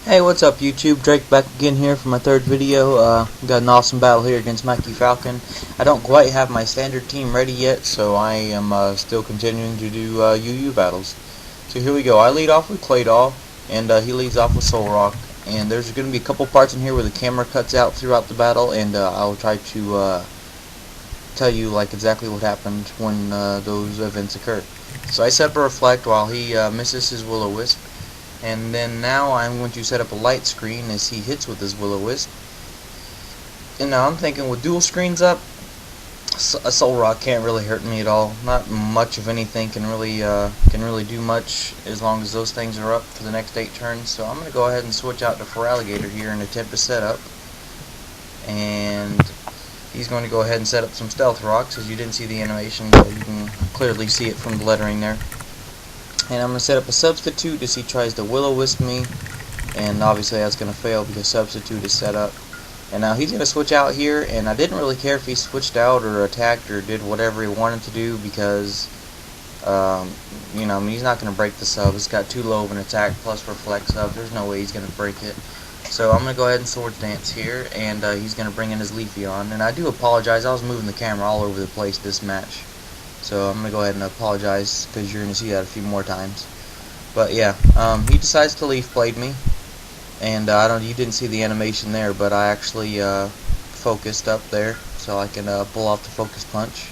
Hey, what's up YouTube? Drake back again here for my third video. Got an awesome battle here against Mikey Falcon. I don't quite have my standard team ready yet, so I am still continuing to do UU battles. So here we go. I lead off with Claydol, and he leads off with Soul Rock. And there's going to be a couple parts in here where the camera cuts out throughout the battle, and I'll try to tell you like exactly what happened when those events occurred. So I set up a reflect while he misses his Will-O-Wisp. And then now I'm going to set up a light screen as he hits with his Will-O-Wisp. And now I'm thinking with dual screens up, a Soul Rock can't really hurt me at all. Not much of anything can really do much as long as those things are up for the next 8 turns. So I'm going to go ahead and switch out to Feraligatr here and attempt to set up. And he's going to go ahead and set up some Stealth Rocks. As you didn't see the animation, but you can clearly see it from the lettering there. And I'm going to set up a Substitute as he tries to Will-O-Wisp me, and obviously that's going to fail because Substitute is set up. And now he's going to switch out here, and I didn't really care if he switched out or attacked or did whatever he wanted to do because, you know, I mean, he's not going to break the sub. It's got too low of an attack plus reflect sub. There's no way he's going to break it. So I'm going to go ahead and Swords Dance here, and he's going to bring in his Leafeon. And I do apologize, I was moving the camera all over the place this match. So I'm going to go ahead and apologize because you're going to see that a few more times. But yeah, he decides to Leaf Blade me. And you didn't see the animation there, but I actually focused up there so I can pull off the Focus Punch.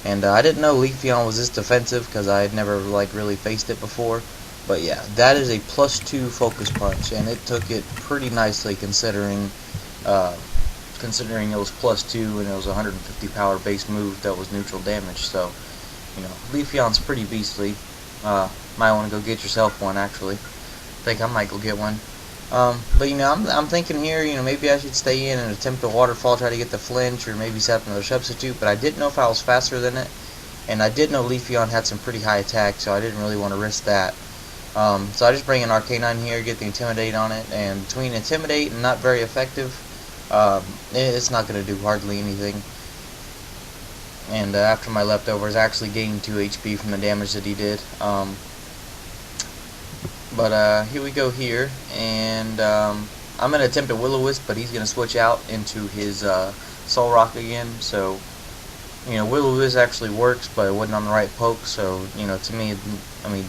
And I didn't know Leafeon was this defensive because I had never like really faced it before. But yeah, that is a +2 Focus Punch, and it took it pretty nicely considering it was +2 and it was 150 power base move that was neutral damage. So, you know, Leafeon's pretty beastly. Might want to go get yourself one, actually. I think I might go get one. But, you know, I'm thinking here, you know, maybe I should stay in and attempt a Waterfall, try to get the flinch, or maybe set up another Substitute. But I didn't know if I was faster than it, and I did know Leafeon had some pretty high attack, so I didn't really want to risk that. So I just bring in Arcanine here, get the Intimidate on it, and between Intimidate and not very effective, it's not going to do hardly anything. And after my leftovers, I actually gained 2 HP from the damage that he did. But here we go here, and I'm going to attempt a Will-O-Wisp, but he's going to switch out into his Soul Rock again. So, you know, Will-O-Wisp actually works, but it wasn't on the right poke. So, you know, to me, I mean,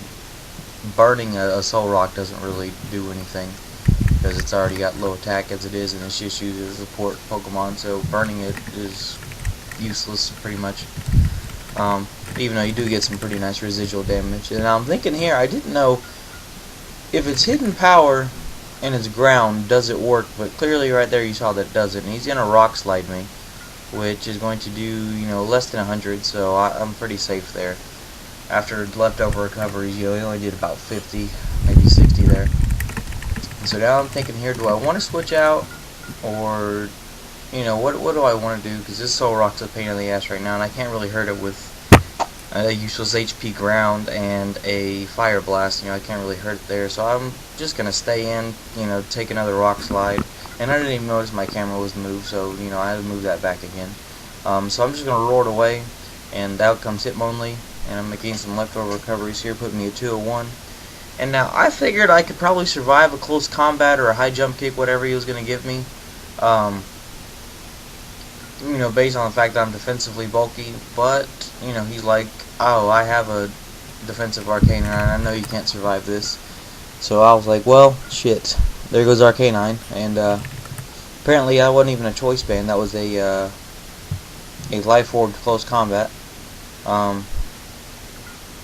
burning a Soul Rock doesn't really do anything, because it's already got low attack as it is, and it's just used as a support Pokemon, so burning it is useless pretty much. Even though you do get some pretty nice residual damage. And I'm thinking here, I didn't know if it's hidden power and it's ground, does it work? But clearly right there you saw that it doesn't. And he's going to Rock Slide me, which is going to do, you know, less than 100, so I'm pretty safe there. After leftover recoveries, you know, he only did about 50, maybe 60 there. So now I'm thinking here, do I want to switch out, or, you know, what do I want to do? Because this Soul Rock's a pain in the ass right now, and I can't really hurt it with a useless HP Ground and a Fire Blast. You know, I can't really hurt it there, so I'm just going to stay in, you know, take another Rock Slide. And I didn't even notice my camera was moved, so, you know, I had to move that back again. So I'm just going to roar it away, and out comes Hitmonlee, and I'm going to gain some leftover recoveries here, putting me at 201. And now, I figured I could probably survive a close combat or a high jump kick, whatever he was going to give me. You know, based on the fact that I'm defensively bulky. But, you know, he's like, oh, I have a defensive Arcanine, and I know you can't survive this. So I was like, well, shit. There goes Arcanine. And apparently that wasn't even a choice band. That was a Life Orb close combat.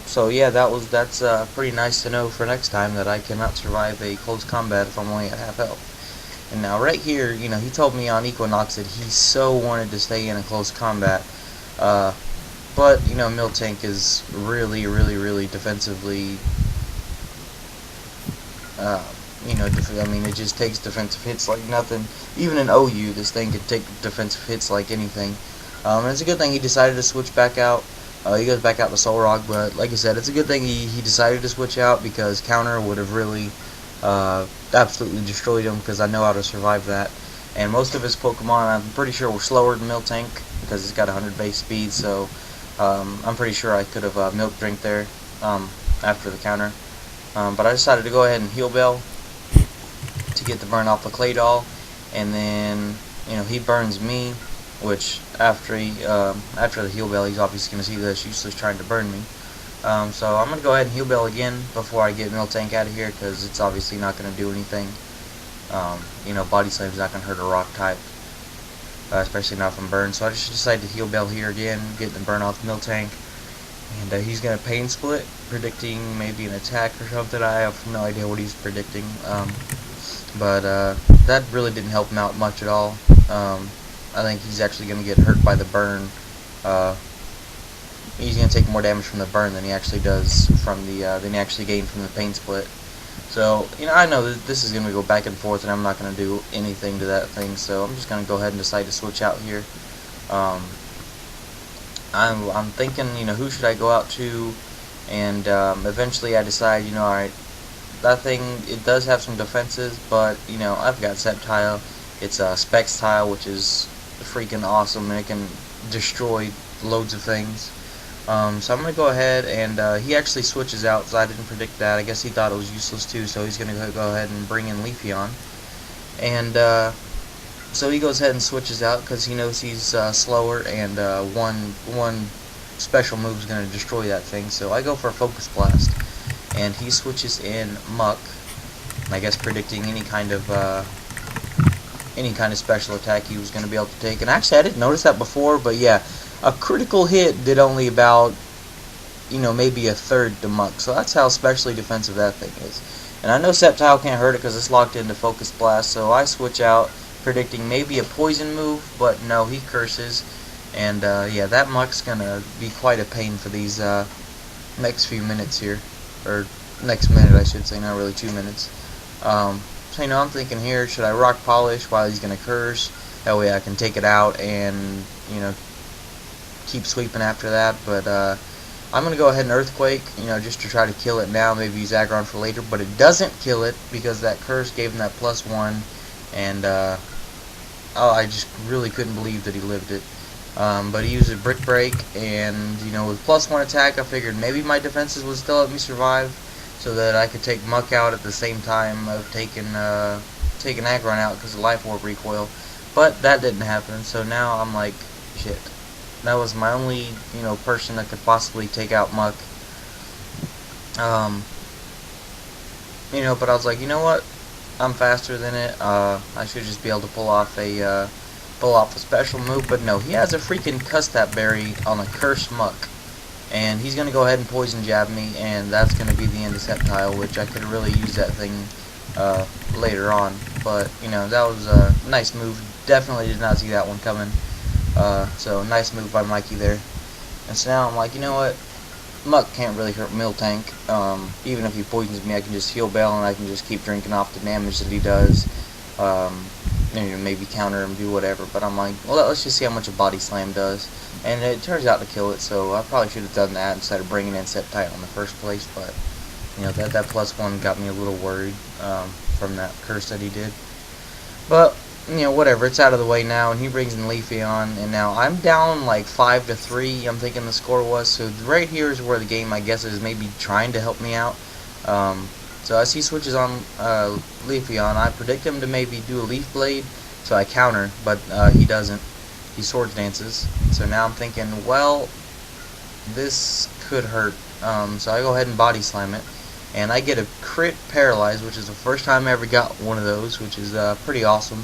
So yeah, that's pretty nice to know for next time that I cannot survive a close combat if I'm only at half health. And now right here, you know, he told me on Equinox that he so wanted to stay in a close combat. But, you know, Miltank is really, really, really defensively, you know, I mean, it just takes defensive hits like nothing. Even in OU, this thing could take defensive hits like anything. And it's a good thing he decided to switch back out. He goes back out to Soul Rock, but like I said, it's a good thing he decided to switch out, because counter would have really absolutely destroyed him, because I know how to survive that. And most of his Pokemon, I'm pretty sure, were slower than Miltank, because it's got 100 base speed, so I'm pretty sure I could have Milk Drink there after the counter. But I decided to go ahead and Heal Bell, to get the burn off the clay doll, and then he burns me, which after the heal bell, he's obviously going to see that it's useless trying to burn me. So I'm going to go ahead and heal bell again before I get Miltank out of here, because it's obviously not going to do anything. Body slam's not going to hurt a rock type, especially not from burn. So I just decided to heal bell here again, get the burn off Miltank, and he's going to pain split, predicting maybe an attack or something. I have no idea what he's predicting, but that really didn't help him out much at all. I think he's actually going to get hurt by the burn. He's going to take more damage from the burn than he actually does from the than he actually gained from the pain split. So I know that this is going to go back and forth, and I'm not going to do anything to that thing. So I'm just going to go ahead and decide to switch out here. I'm thinking, who should I go out to? And eventually I decide, alright, that thing, it does have some defenses, but I've got Sceptile. It's a Specs tile, which is freaking awesome, and it can destroy loads of things. So I'm going to go ahead, and he actually switches out, so I didn't predict that. I guess he thought it was useless too, so he's going to go ahead and bring in Leafeon. And so he goes ahead and switches out because he knows he's slower, and one special move is going to destroy that thing. So I go for a Focus Blast, and he switches in Muck, I guess predicting any kind of special attack he was going to be able to take. And actually, I didn't notice that before, but yeah, a critical hit did only about, maybe a third to Muck. So that's how specially defensive that thing is. And I know Sceptile can't hurt it because it's locked into Focus Blast, so I switch out, predicting maybe a poison move, but no, he curses. And yeah, that Muck's going to be quite a pain for these next few minutes here. Or next minute, I should say, not really 2 minutes. So I'm thinking here, should I Rock Polish while he's going to curse? That way I can take it out and, keep sweeping after that. But I'm going to go ahead and Earthquake, just to try to kill it now. Maybe use Aggron for later, but it doesn't kill it because that curse gave him that +1. And, I just really couldn't believe that he lived it. But he used a Brick Break, and, with +1 attack, I figured maybe my defenses would still let me survive, so that I could take Muck out at the same time of taking Aggron out because of Life Orb recoil. But that didn't happen, so now I'm like, shit. That was my only, person that could possibly take out Muck. But I was like, you know what? I'm faster than it. I should just be able to pull off a special move. But no, he has a freaking Custap Berry on a Cursed Muck, and he's gonna go ahead and Poison Jab me, and that's gonna be the end of Sceptile, which I could really use that thing later on. But that was a nice move. Definitely did not see that one coming. So nice move by Mikey there. And so now I'm like, you know what? Muck can't really hurt Miltank. Even if he poisons me, I can just heal Bell, and I can just keep drinking off the damage that he does. Maybe counter him, do whatever. But I'm like, well, let's just see how much a Body Slam does. And it turns out to kill it, so I probably should have done that instead of bringing in Sceptile in the first place. But that +1 got me a little worried from that curse that he did. But whatever, it's out of the way now, and he brings in Leafeon, and now I'm down like 5-3, I'm thinking the score was. So right here is where the game, I guess, is maybe trying to help me out. So as he switches on Leafeon, I predict him to maybe do a Leaf Blade, so I counter, but he doesn't. He Swords Dances. So now I'm thinking, well, this could hurt. So I go ahead and Body Slam it, and I get a crit Paralyze, which is the first time I ever got one of those, which is pretty awesome.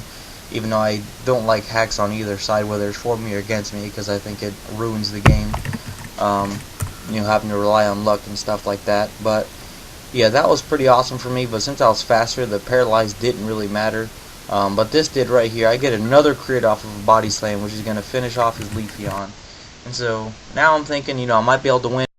Even though I don't like hacks on either side, whether it's for me or against me, because I think it ruins the game. Having to rely on luck and stuff like that. But yeah, that was pretty awesome for me. But since I was faster, the Paralyze didn't really matter. But this did right here. I get another crit off of a Body Slam, which is going to finish off his Leafeon. And so now I'm thinking, I might be able to win.